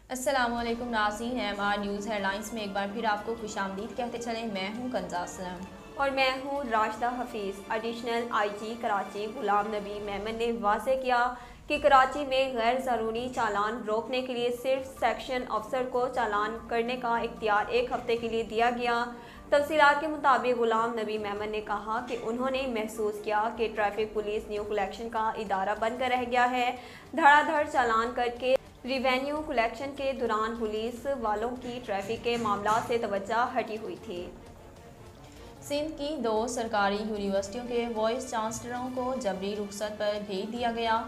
السلام علیکم ناظرین، MR نیوز ہیڈ لائنز میں ایک بار پھر آپ کو خوش آمدید کہتے چلیں۔ میں ہوں کنزا اسلم اور میں ہوں راشدہ حفیظ۔ ایڈیشنل IG کراچی غلام نبی میمن نے واضح کیا کہ کراچی میں غیر ضروری چالان روکنے کے لیے صرف سیکشن افسر کو چالان کرنے کا اختیار ایک ہفتے کے لیے دیا گیا۔ تفصیلات کے مطابق غلام نبی میمن نے کہا کہ انہوں نے محسوس کیا کہ ٹریفک پولیس نیو کلیکشن کا ادارہ بن کر رہ گیا ہے۔ دھڑا دھڑ چالان کر کے ریونیو کلیکشن کے دوران پولیس والوں کی ٹریفک کے معاملات سے توجہ ہٹی ہوئی تھی۔ سندھ کی 2 سرکاری یونیورسٹیوں کے وائس چانسلروں کو جبری رخصت پر بھیج دیا گیا۔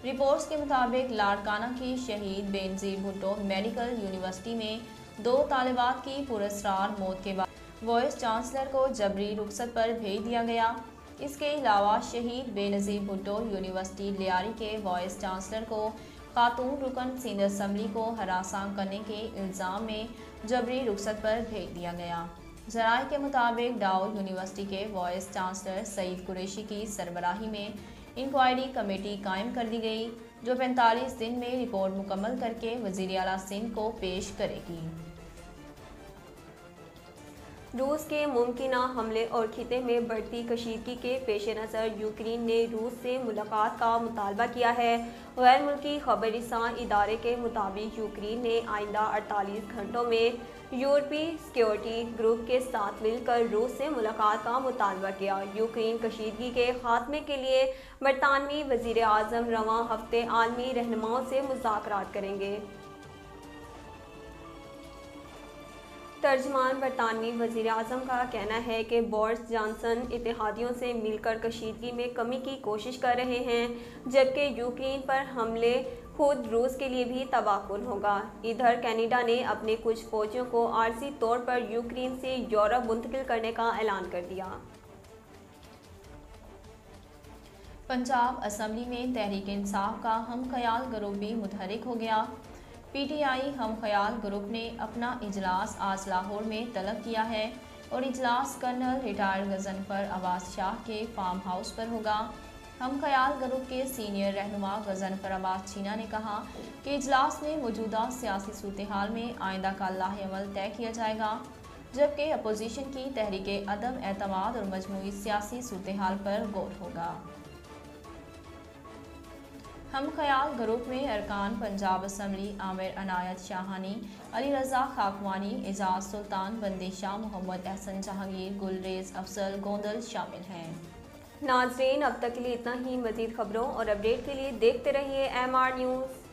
رپورٹس کے مطابق لاڑکانہ کی شہید بے نظیر بھٹو میڈیکل یونیورسٹی میں 2 طالبات کی پراسرار موت کے بعد وائس چانسلر کو جبری رخصت پر بھیج دیا گیا۔ اس کے علاوہ شہید بے نظیر بھٹو یونیورسٹی لیاری کے وائس چانسلر کو خاتون رکن سندھ اسمبلی کو ہراساں کرنے کے الزام میں جبری رخصت پر بھیج دیا گیا۔ ذرائع کے مطابق ڈاؤ یونیورسٹی کے وائس چانسلر سعید قریشی کی سربراہی میں انکوائری کمیٹی قائم کر دی گئی، جو 45 دن میں رپورٹ مکمل کر کے وزیر اعلیٰ سندھ کو پیش کرے گی۔ روس کے ممکنہ حملے اور خطے میں بڑھتی کشیدگی کے پیش نظر یوکرین نے روس سے ملاقات کا مطالبہ کیا ہے۔ غیر ملکی خبر رساں ادارے کے مطابق یوکرین نے آئندہ 48 گھنٹوں میں یورپی سیکیورٹی گروپ کے ساتھ مل کر روس سے ملاقات کا مطالبہ کیا۔ یوکرین کشیدگی کے خاتمے کے لیے برطانوی وزیر اعظم رواں ہفتے عالمی رہنماؤں سے مذاکرات کریں گے۔ ترجمان برطانوی وزیر اعظم کا کہنا ہے کہ بورس جانسن اتحادیوں سے مل کر کشیدگی میں کمی کی کوشش کر رہے ہیں، جبکہ یوکرین پر حملے خود روس کے لیے بھی تباہ کن ہوگا۔ ادھر کینیڈا نے اپنے کچھ فوجیوں کو عارضی طور پر یوکرین سے یورپ منتقل کرنے کا اعلان کر دیا۔ پنجاب اسمبلی میں تحریک انصاف کا ہم خیال گروپ بھی متحرک ہو گیا۔ PTI ہم خیال گروپ نے اپنا اجلاس آج لاہور میں طلب کیا ہے اور اجلاس کرنل ریٹائرڈ غضنفر عباس شاہ کے فارم ہاؤس پر ہوگا۔ ہم خیال گروپ کے سینئر رہنما غضنفر عباس چینا نے کہا کہ اجلاس میں موجودہ سیاسی صورتحال میں آئندہ کا لائحہ عمل طے کیا جائے گا، جبکہ اپوزیشن کی تحریک عدم اعتماد اور مجموعی سیاسی صورتحال پر غور ہوگا۔ ہم خیال گروپ میں ارکان پنجاب اسمبلی عامر عنایت شاہانی، علی رضا خاکوانی، اعجاز سلطان، بندی شاہ، محمد احسن جہانگیر، گلریز افضل گوندل شامل ہیں۔ ناظرین، اب تک کے لیے اتنا ہی۔ مزید خبروں اور اپڈیٹ کے لیے دیکھتے رہیے MR نیوز۔